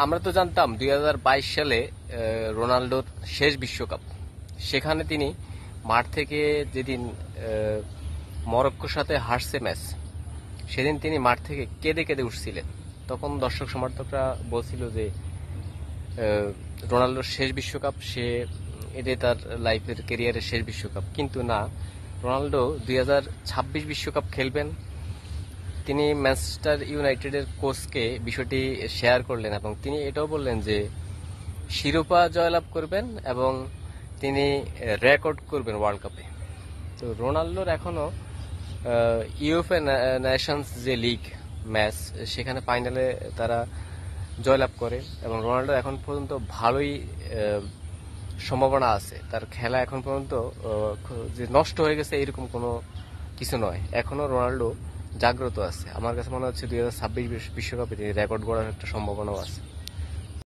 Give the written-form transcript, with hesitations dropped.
আমরা তো জানতাম 2022 সালে রোনাল্ডোর শেষ বিশ্বকাপ, সেখানে তিনি মাঠ থেকে যেদিন মরক্কোর সাথে হারছে ম্যাচ, সেদিন তিনি মাঠ থেকে কেঁদে কেঁদে উঠছিলেন। তখন দর্শক সমর্থকরা বলছিল যে রোনাল্ডোর শেষ বিশ্বকাপ, এটাই তার লাইফের ক্যারিয়ারের শেষ বিশ্বকাপ। কিন্তু না, রোনাল্ডো 2026 বিশ্বকাপ খেলবেন। তিনি ম্যানচেস্টার ইউনাইটেডের কোচকে বিষয়টি শেয়ার করলেন এবং তিনি এটাও বললেন যে শিরোপা জয়লাভ করবেন এবং তিনি রেকর্ড করবেন ওয়ার্ল্ড কাপে। তো রোনাল্ডোর এখনো ইউএফএ নেশনস যে লিগ ম্যাচ, সেখানে ফাইনালে তারা জয়লাভ করে এবং রোনাল্ডো এখন পর্যন্ত ভালোই সম্ভাবনা আছে। তার খেলা এখন পর্যন্ত যে নষ্ট হয়ে গেছে এরকম কোনো কিছু নয়, এখনো রোনাল্ডো জাগ্রত আছে। আমার কাছে মনে হচ্ছে 2026 বিশ্বকাপে তিনি রেকর্ড গড়ার একটা সম্ভাবনাও আছে।